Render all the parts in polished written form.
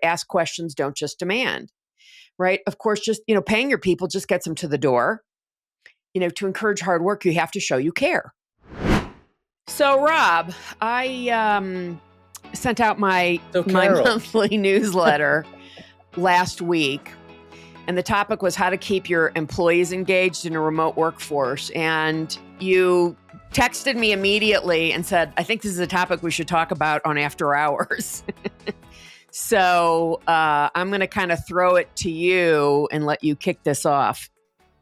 Ask questions, don't just demand, right? Of course, just, paying your people just gets them to the door. To encourage hard work, you have to show you care. So, Rob, I sent out my Carol. monthly newsletter last week, and the topic was how to keep your employees engaged in a remote workforce. And you texted me immediately and said, I think this is a topic we should talk about on After Hours. So I'm going to kind of throw it to you and let you kick this off.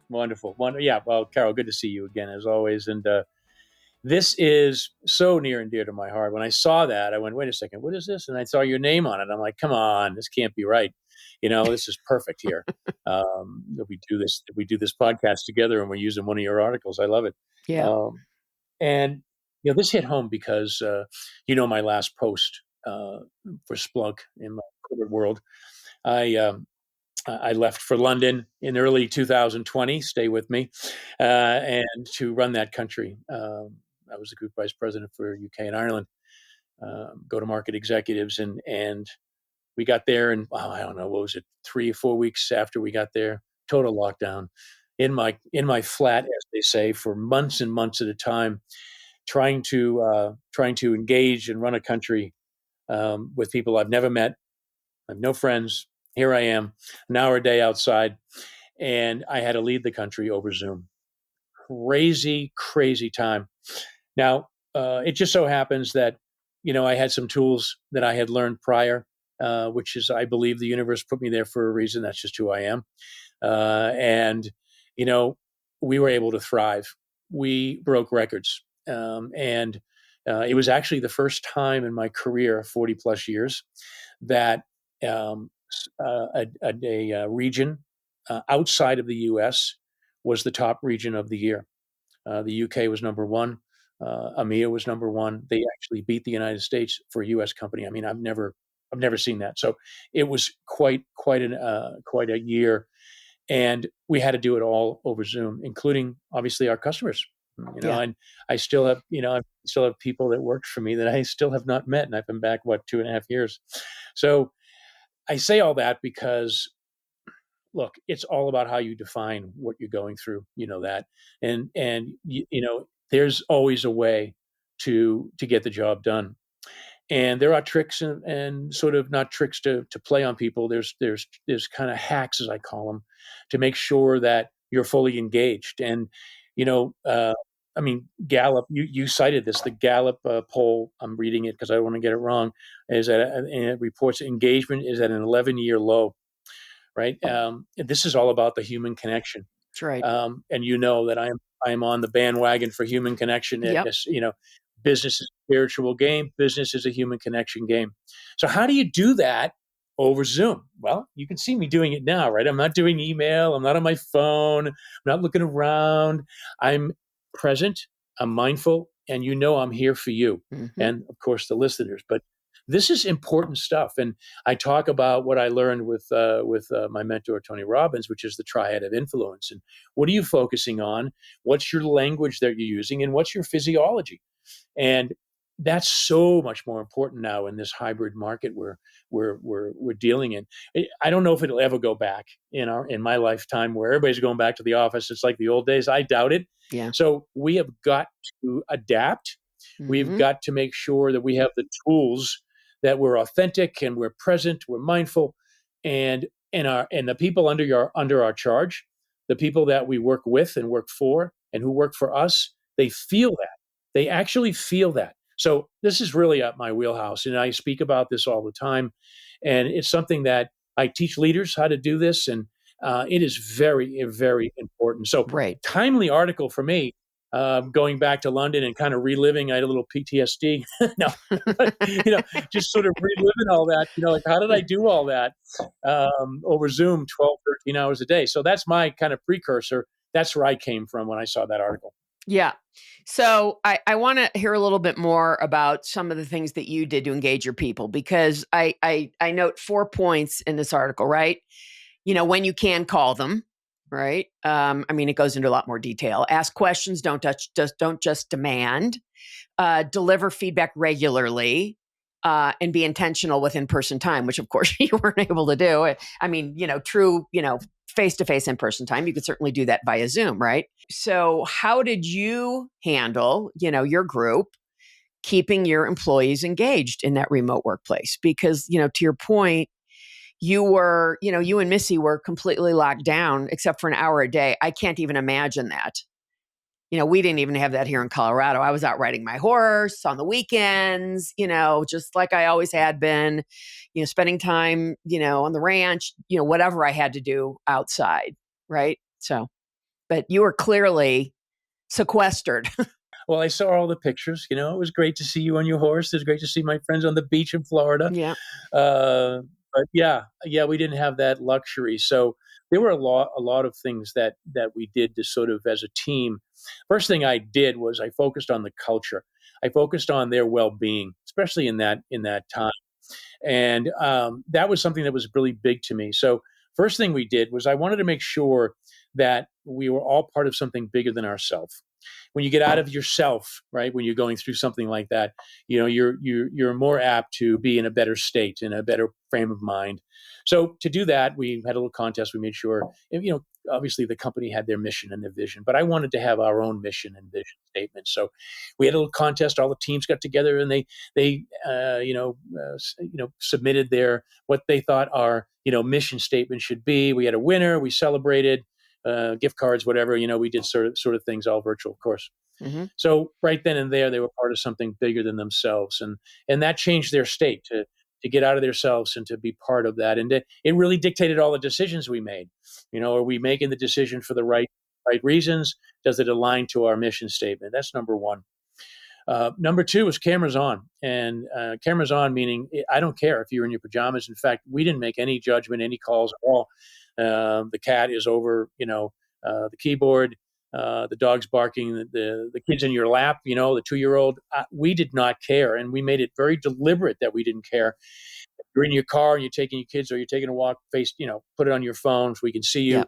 Wonderful. Yeah. Well, Carol, good to see you again, as always. And this is so near and dear to my heart. When I saw that, I went, wait a second, what is this? And I saw your name on it. I'm like, come on, this can't be right. This is perfect here. That we do this podcast together and we're using one of your articles. I love it. Yeah. And this hit home because, my last post for Splunk in my corporate world, I left for London in early 2020. Stay with me, and to run that country. I was the group vice president for UK and Ireland, go-to-market executives, and we got there, and I don't know, what was it, 3 or 4 weeks after we got there, total lockdown in my flat, as they say, for months and months at a time, trying to engage and run a country with people I've never met. I have no friends. Here I am, an hour a day outside, and I had to lead the country over Zoom. Crazy, crazy time. Now, it just so happens that, I had some tools that I had learned prior, which is, I believe the universe put me there for a reason. That's just who I am. And, we were able to thrive. We broke records. And it was actually the first time in my career, 40 plus years, that a region outside of the U.S. was the top region of the year. The UK was number one. EMEA was number one. They actually beat the United States for a U.S. company. I mean, I've never seen that. So it was quite a year, and we had to do it all over Zoom, including obviously our customers. Yeah. And I still have people that worked for me that I still have not met, and I've been back 2.5 years. So I say all that because, look, it's all about how you define what you're going through. That, and there's always a way to get the job done. And there are tricks and sort of not tricks to play on people. There's kind of hacks, as I call them, to make sure that you're fully engaged. And Gallup, you cited this. The Gallup poll, I'm reading it because I don't want to get it wrong, is that and it reports engagement is at an 11-year low. Right. This is all about the human connection. That's right. And that I am on the bandwagon for human connection. Yep. Business is a spiritual game. Business is a human connection game. So how do you do that over Zoom? Well, you can see me doing it now, right? I'm not doing email. I'm not on my phone. I'm not looking around. I'm present. I'm mindful. And I'm here for you. Mm-hmm. And of course, the listeners. But this is important stuff. And I talk about what I learned with my mentor, Tony Robbins, which is the triad of influence. And what are you focusing on? What's your language that you're using? And what's your physiology? And that's so much more important now in this hybrid market we're dealing in. I don't know if it'll ever go back in my lifetime where everybody's going back to the office. It's like the old days. I doubt it. Yeah. So we have got to adapt. Mm-hmm. We've got to make sure that we have the tools, that we're authentic and we're present, we're mindful, and the people under our charge, the people that we work with and work for and who work for us, they feel that. They actually feel that. So this is really up my wheelhouse, and I speak about this all the time, and it's something that I teach leaders how to do this, and it is very, very important. So Right. Timely article for me. Going back to London and kind of reliving, I had a little PTSD. No, but, just sort of reliving all that. Like, how did I do all that over Zoom 12, 13 hours a day? So that's my kind of precursor. That's where I came from when I saw that article. Yeah. So I want to hear a little bit more about some of the things that you did to engage your people, because I note 4 points in this article, right? When you can call them, right? It goes into a lot more detail. Ask questions, don't just demand. Deliver feedback regularly. and be intentional with in-person time, which of course you weren't able to do. I mean, true, face-to-face in-person time. You could certainly do that via Zoom, right? So how did you handle, your group keeping your employees engaged in that remote workplace? Because, to your point, you and Missy were completely locked down except for an hour a day. I can't even imagine that. We didn't even have that here in Colorado. I was out riding my horse on the weekends, just like I always had been, spending time, on the ranch, whatever I had to do outside. Right. So, but you were clearly sequestered. Well, I saw all the pictures. It was great to see you on your horse. It was great to see my friends on the beach in Florida. Yeah. But yeah, we didn't have that luxury. So there were a lot of things that we did to sort of as a team. First thing I did was I focused on the culture. I focused on their well-being, especially in that time. And that was something that was really big to me. So first thing we did was I wanted to make sure that we were all part of something bigger than ourselves. When you get out of yourself, right, when you're going through something like that, you're more apt to be in a better state, in a better frame of mind. So to do that, we had a little contest. We made sure, obviously the company had their mission and their vision, but I wanted to have our own mission and vision statement. So we had a little contest. All the teams got together and they submitted what they thought our mission statement should be. We had a winner. We celebrated. Gift cards, whatever, we did sort of things, all virtual, of course. Mm-hmm. So right then and there, they were part of something bigger than themselves, and that changed their state to get out of themselves and to be part of that. And it really dictated all the decisions we made. Are we making the decision for the right reasons? Does it align to our mission statement? That's number one. Number two was cameras on, and cameras on meaning I don't care if you're in your pajamas. In fact, we didn't make any judgment, any calls at all. The cat is over, the keyboard, the dog's barking, the kid's in your lap, the 2-year-old. We did not care, and we made it very deliberate that we didn't care. If you're in your car and you're taking your kids or you're taking a walk, put it on your phone so we can see you. Yeah.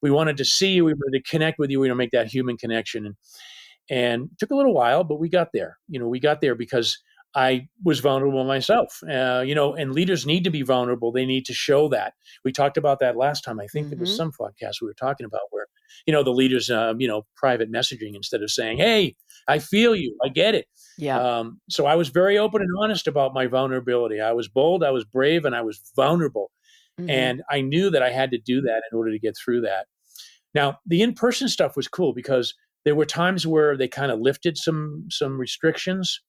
We wanted to see you. We wanted to connect with you. We want to make that human connection. And it took a little while, but we got there. We got there because I was vulnerable myself, and leaders need to be vulnerable. They need to show that. We talked about that last time. I think there was some podcast we were talking about where, the leaders, private messaging instead of saying, hey, I feel you, I get it. Yeah. So I was very open and honest about my vulnerability. I was bold, I was brave, and I was vulnerable. Mm-hmm. And I knew that I had to do that in order to get through that. Now, the in-person stuff was cool because there were times where they kind of lifted some restrictions.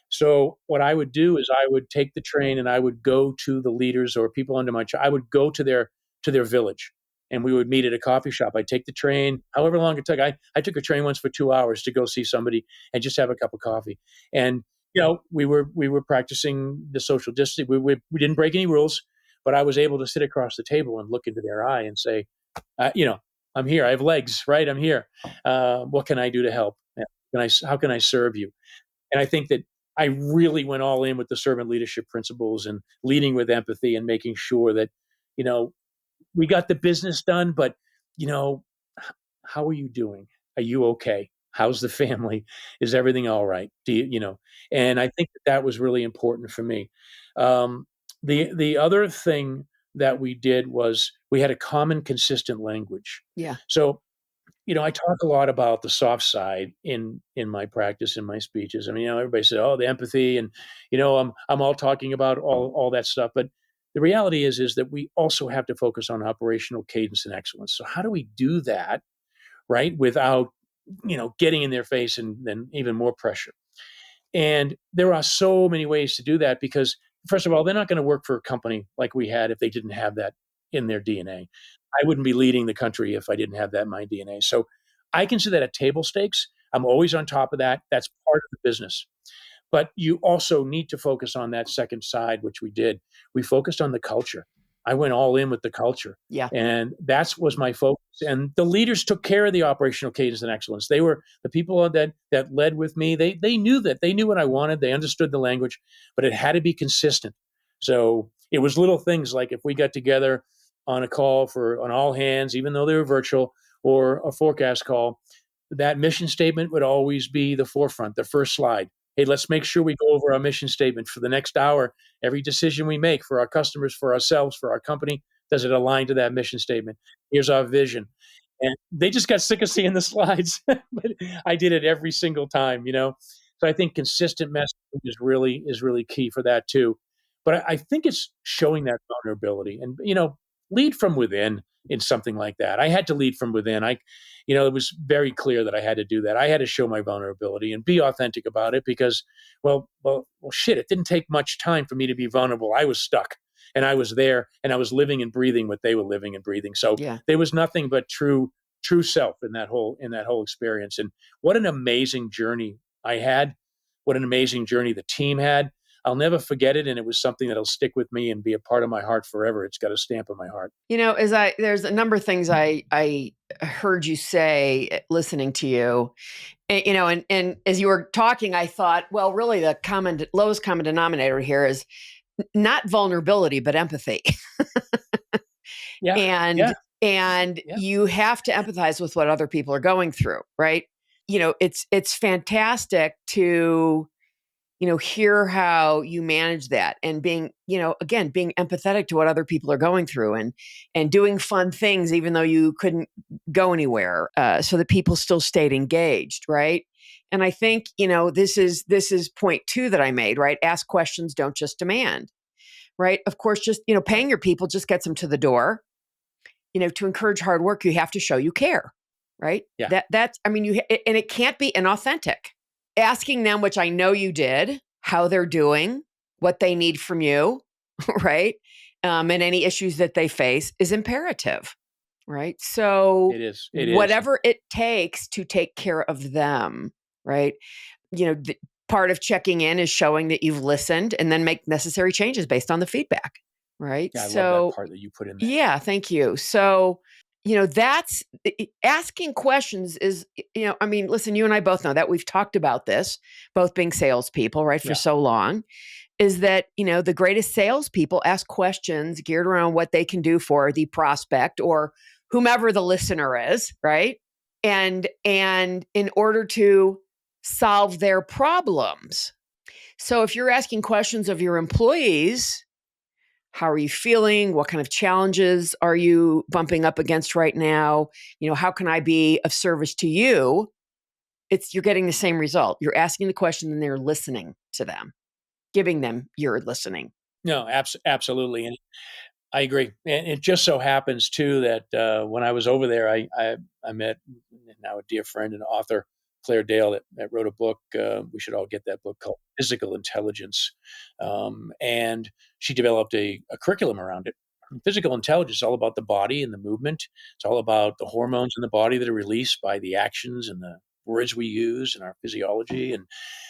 So what I would do is I would take the train and I would go to the leaders or people under my I would go to their village and we would meet at a coffee shop. I'd take the train, however long it took. I took a train once for 2 hours to go see somebody and just have a cup of coffee. And we were practicing the social distancing. We didn't break any rules, but I was able to sit across the table and look into their eye and say, I'm here. I have legs, right? I'm here. What can I do to help? How can I serve you? And I think that I really went all in with the servant leadership principles and leading with empathy and making sure that, we got the business done, but, how are you doing? Are you okay? How's the family? Is everything all right? Do you? And I think that was really important for me. The other thing that we did was we had a common, consistent language. Yeah. So I talk a lot about the soft side in my practice, in my speeches. I mean, everybody says, "Oh, the empathy," and I'm all talking about all that stuff. But the reality is that we also have to focus on operational cadence and excellence. So how do we do that, right, without getting in their face and then even more pressure? And there are so many ways to do that because, first of all, they're not going to work for a company like we had if they didn't have that in their DNA. I wouldn't be leading the country if I didn't have that in my DNA. So I consider that at table stakes. I'm always on top of that. That's part of the business. But you also need to focus on that second side, which we did. We focused on the culture. I went all in with the culture. Yeah. And that was my focus. And the leaders took care of the operational cadence and excellence. They were the people that led with me. They knew that. They knew what I wanted. They understood the language, but it had to be consistent. So it was little things like if we got together on a call on all hands, even though they were virtual, or a forecast call, that mission statement would always be the forefront, the first slide. Hey, let's make sure we go over our mission statement for the next hour. Every decision we make for our customers, for ourselves, for our company, does it align to that mission statement? Here's our vision. And they just got sick of seeing the slides, but I did it every single time, you know. So I think consistent messaging is really key for that too. But I think it's showing that vulnerability and, lead from within in something like that. I had to lead from within. It was very clear that I had to do that. I had to show my vulnerability and be authentic about it because, shit, it didn't take much time for me to be vulnerable. I was stuck and I was there and I was living and breathing what they were living and breathing. So Yeah. there was nothing but true self in that whole experience. And what an amazing journey I had. What an amazing journey the team had. I'll never forget it, and it was something that'll stick with me and be a part of my heart forever. It's got a stamp on my heart. There's a number of things I heard you say listening to you, and as you were talking, I thought, well, really, the lowest common denominator here is not vulnerability, but empathy. Yeah, and yeah. you have to empathize with what other people are going through, right? It's fantastic to hear how you manage that and being empathetic to what other people are going through and doing fun things, even though you couldn't go anywhere, so that people still stayed engaged. Right. And I think, this is point 2 that I made, right? Ask questions, don't just demand, right? Of course, just, paying your people just gets them to the door. To encourage hard work, you have to show you care, right? Yeah. And it can't be inauthentic. Asking them, which I know you did, how they're doing, what they need from you, right? And any issues that they face is imperative, right? So It is. Whatever it takes to take care of them, right? Part of checking in is showing that you've listened and then make necessary changes based on the feedback, right? Yeah, I love that part that you put in there. Yeah, thank you. So that's asking questions is, listen, you and I both know that we've talked about this, both being salespeople, right, for so long, is that, the greatest salespeople ask questions geared around what they can do for the prospect or whomever the listener is, right? And in order to solve their problems. So if you're asking questions of your employees, how are you feeling? What kind of challenges are you bumping up against right now? How can I be of service to you? You're getting the same result. You're asking the question and they're listening to them, giving them your listening. No, absolutely. And I agree. And it just so happens too that when I was over there, I met now a dear friend and author, Claire Dale, that wrote a book. We should all get that book called Physical Intelligence. And she developed a curriculum around it. Physical intelligence is all about the body and the movement. It's all about the hormones in the body that are released by the actions and the words we use and our physiology. And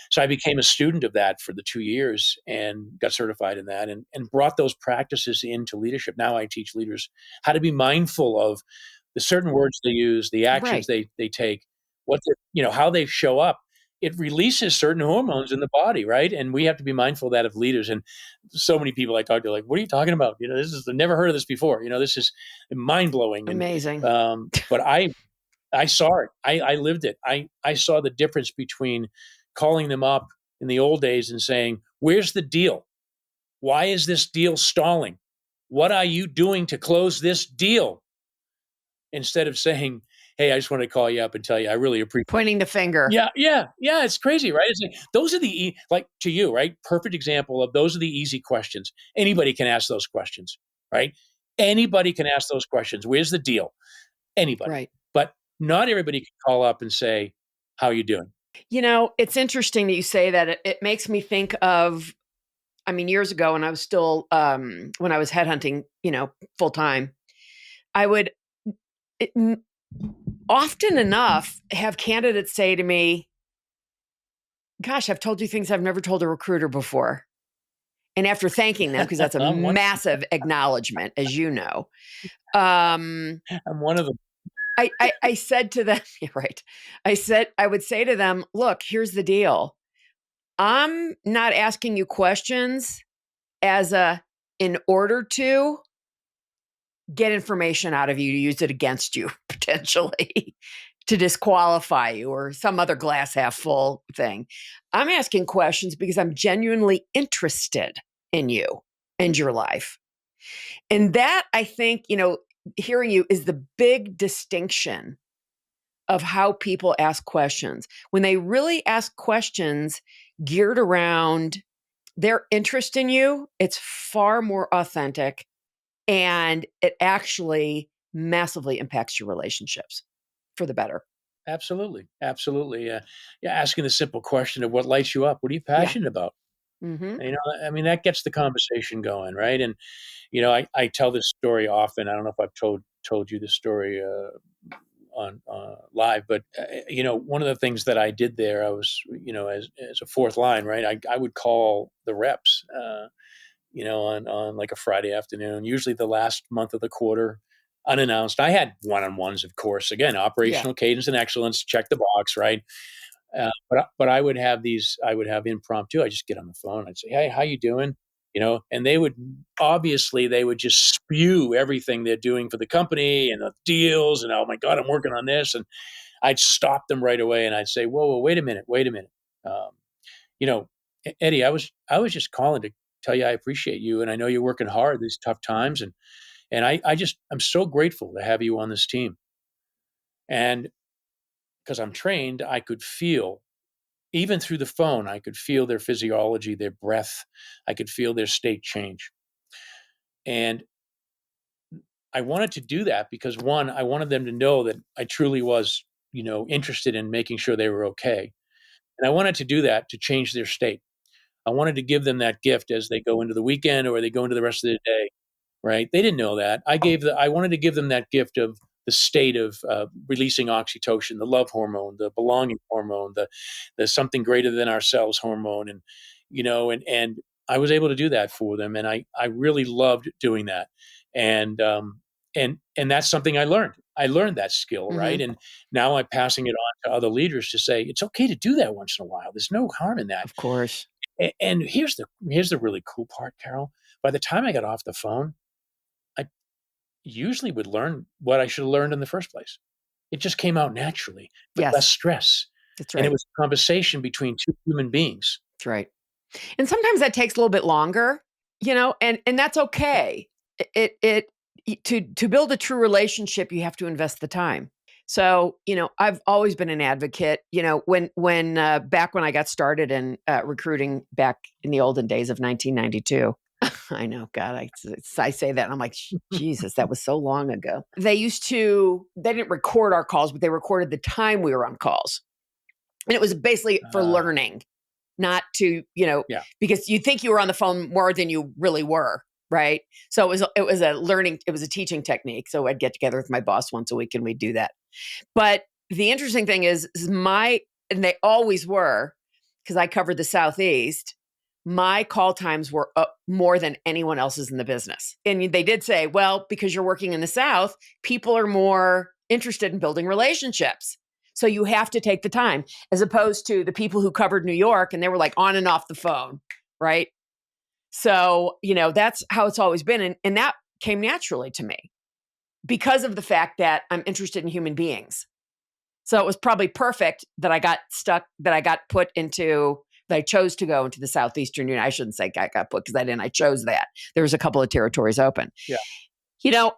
so I became a student of that for the 2 years and got certified in that and brought those practices into leadership. Now I teach leaders how to be mindful of the certain words they use, the actions they take, how they show up. It releases certain hormones in the body, right? And we have to be mindful of that of leaders. And so many people I talk to are like, what are you talking about? I've never heard of this before. This is mind blowing. Amazing. But I saw it. I lived it. I saw the difference between calling them up in the old days and saying, where's the deal? Why is this deal stalling? What are you doing to close this deal? Instead of saying, hey, I just want to call you up and tell you I really appreciate pointing the finger. Yeah. It's crazy, right? It's like, those are like to you, right? Perfect example of those are the easy questions. Anybody can ask those questions, right? Anybody can ask those questions. Where's the deal? Anybody. Right. But not everybody can call up and say, how are you doing? It's interesting that you say that. It makes me think of, years ago when I was still, when I was headhunting, full time, I would often enough have candidates say to me, gosh, I've told you things I've never told a recruiter before. And after thanking them, because that's a massive acknowledgement, as you know. I'm one of them. I said to them, right. I would say to them, look, here's the deal. I'm not asking you questions in order to get information out of you to use it against you potentially. to disqualify you or some other glass half full thing. I'm asking questions because I'm genuinely interested in you and your life. And that, I think, hearing you is the big distinction of how people ask questions. When they really ask questions geared around their interest in you, it's far more authentic and it actually massively impacts your relationships for the better. Absolutely. Absolutely. Yeah. Asking the simple question of what lights you up. What are you Yeah. passionate about? Mm-hmm. And, I mean, that gets the conversation going, right? And I tell this story often. I don't know if I've told you this story on live, but one of the things that I did there, I was, as a fourth line, right? I would call the reps, on like a Friday afternoon, usually the last month of the quarter, unannounced. I had one-on-ones, of course. Again, Yeah. operational cadence and excellence, check the box, right? But I would have these. I would have impromptu. I just get on the phone. I'd say, "Hey, how you doing?" And they would just spew everything they're doing for the company and the deals. And oh my God, I'm working on this. And I'd stop them right away and I'd say, "Whoa, wait a minute, wait a minute. Um, you know, Eddie, I was just calling to tell you I appreciate you, and I know you're working hard these tough times, and I'm so grateful to have you on this team. And because I'm trained, I could feel even through the phone, I could feel their physiology, their breath. I could feel their state change. And I wanted to do that because one, I wanted them to know that I truly was, interested in making sure they were okay. And I wanted to do that to change their state. I wanted to give them that gift as they go into the weekend or they go into the rest of the day, right? They didn't know that. I wanted to give them that gift of the state of releasing oxytocin, the love hormone, the belonging hormone, the something greater than ourselves hormone, and I was able to do that for them, and I really loved doing that, and that's something I learned. I learned that skill, right? Mm-hmm. And now I'm passing it on to other leaders to say it's okay to do that once in a while. There's no harm in that. Of course. And here's the really cool part, Carol. By the time I got off the phone, I usually would learn what I should have learned in the first place. It just came out naturally with less Yes, stress. that's And it right. was a conversation between two human beings. That's right. And sometimes that takes a little bit longer, and that's okay. To build a true relationship, you have to invest the time. So, I've always been an advocate, when back when I got started in recruiting back in the olden days of 1992. I know, God, I say that and I'm like, Jesus, that was so long ago. They didn't record our calls, but they recorded the time we were on calls. And it was basically for Uh, learning, not to, yeah. because you think you were on the phone more than you really were, right? So it was a learning, it was a teaching technique. So I'd get together with my boss once a week and we'd do that. But the interesting thing is and they always were, because I covered the Southeast, my call times were more than anyone else's in the business. And they did say, well, because you're working in the South, people are more interested in building relationships. So you have to take the time, as opposed to the people who covered New York and they were like on and off the phone, right? So, that's how it's always been. And that came naturally to me because of the fact that I'm interested in human beings. So it was probably perfect that I got stuck, that I chose to go into the Southeastern Union. I shouldn't say I got put because I didn't. I chose that. There was a couple of territories open. Yeah.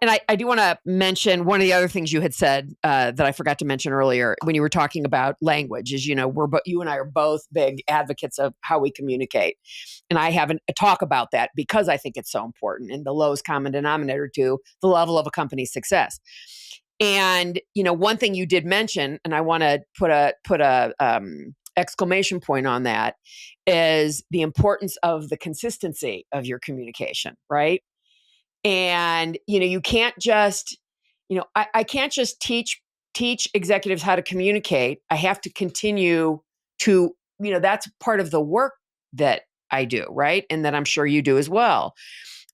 And I do want to mention one of the other things you had said that I forgot to mention earlier when you were talking about language is, you and I are both big advocates of how we communicate. And I have a talk about that because I think it's so important and the lowest common denominator to the level of a company's success. And, one thing you did mention, and I want to put a exclamation point on that, is the importance of the consistency of your communication, right? And, you can't just, I can't just teach executives how to communicate. I have to continue to, that's part of the work that I do, right? And that I'm sure you do as well,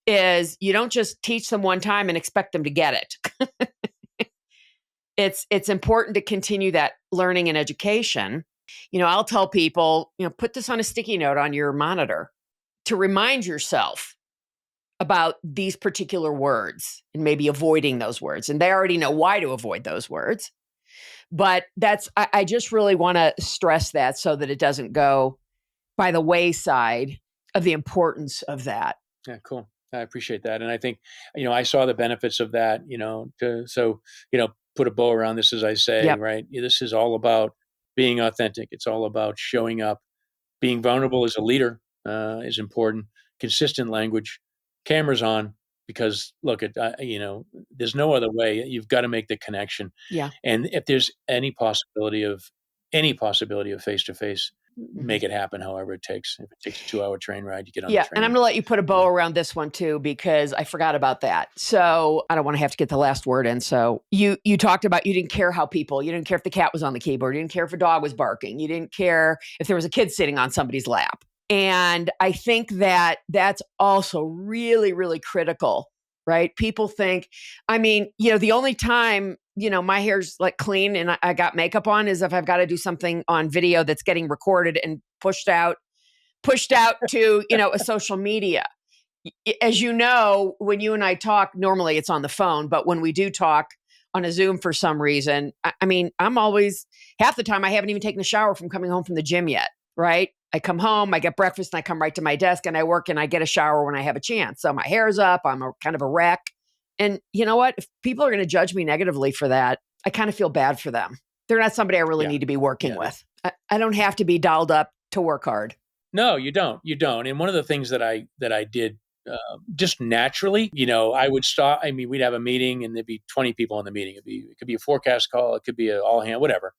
is you don't just teach them one time and expect them to get it. It's important to continue that learning and education. I'll tell people, put this on a sticky note on your monitor to remind yourself about these particular words and maybe avoiding those words. And they already know why to avoid those words. But I just really want to stress that so that it doesn't go by the wayside of the importance of that. Yeah, cool. I appreciate that. And I think, I saw the benefits of that, put a bow around this, as I say, Yep. right? This is all about being authentic. It's all about showing up, being vulnerable as a leader is important. Consistent language, cameras on, because look at, there's no other way. You've got to make the connection. Yeah. And if there's any possibility of face-to-face, make it happen however it takes. If it takes a 2-hour train ride, you get on the Yeah. train. And I'm going to let you put a bow around this one too, because I forgot about that. So I don't want to have to get the last word in. So you talked about, you didn't care you didn't care if the cat was on the keyboard. You didn't care if a dog was barking. You didn't care if there was a kid sitting on somebody's lap. And I think that that's also really, really critical, right? People think, the only time, my hair's like clean and I got makeup on is if I've got to do something on video that's getting recorded and pushed out to, a social media. As you know, when you and I talk, normally it's on the phone, but when we do talk on a Zoom for some reason, I'm always, half the time I haven't even taken a shower from coming home from the gym yet, right? I come home, I get breakfast, and I come right to my desk and I work and I get a shower when I have a chance. So my hair's up, I'm kind of a wreck. And you know what? If people are going to judge me negatively for that, I kind of feel bad for them. They're not somebody I really need to be working with. I don't have to be dolled up to work hard. No, you don't. You don't. And one of the things that I did just naturally, I would stop. We'd have a meeting and there'd be 20 people in the meeting. It could be a forecast call. It could be an all hand, whatever.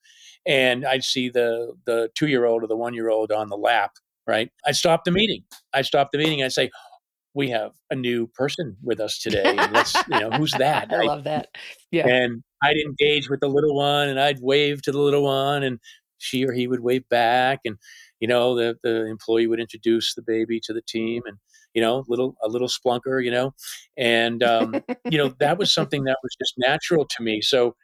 And I'd see the 2-year-old or the 1-year-old on the lap, right? I'd stop the meeting. I'd say, we have a new person with us today. And let's, who's that? I love that. Yeah. And I'd engage with the little one and I'd wave to the little one and she or he would wave back. And, the employee would introduce the baby to the team and, a little splunker, and, that was something that was just natural to me. So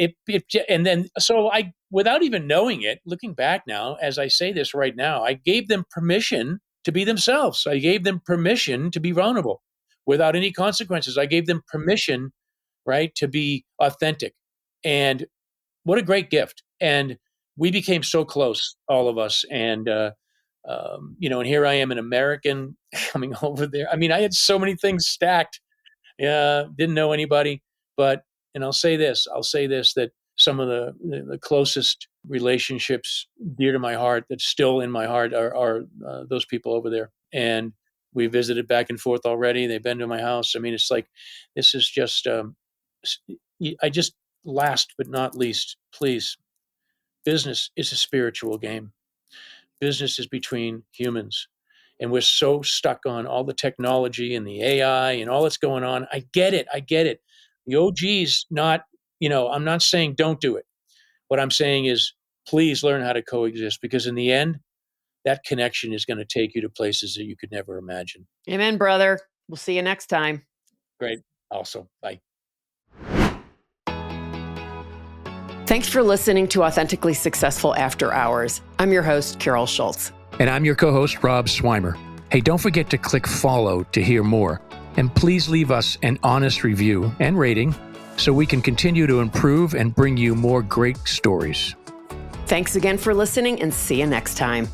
I, without even knowing it, looking back now, as I say this right now, I gave them permission to be themselves. I gave them permission to be vulnerable without any consequences. I gave them permission, right, to be authentic. And what a great gift. And we became so close, all of us. And, and here I am, an American coming over there. I had so many things stacked. Didn't know anybody, and I'll say this, that some of the closest relationships dear to my heart, that's still in my heart, are those people over there. And we visited back and forth already. They've been to my house. It's like, this is just, last but not least, please, business is a spiritual game. Business is between humans. And we're so stuck on all the technology and the AI and all that's going on. I get it. The OG's not, I'm not saying don't do it. What I'm saying is please learn how to coexist, because in the end, that connection is going to take you to places that you could never imagine. Amen, brother. We'll see you next time. Great. Also, bye. Thanks for listening to Authentically Successful After Hours. I'm your host, Carol Schultz. And I'm your co-host, Rob Swymer. Hey, don't forget to click follow to hear more. And please leave us an honest review and rating so we can continue to improve and bring you more great stories. Thanks again for listening, and see you next time.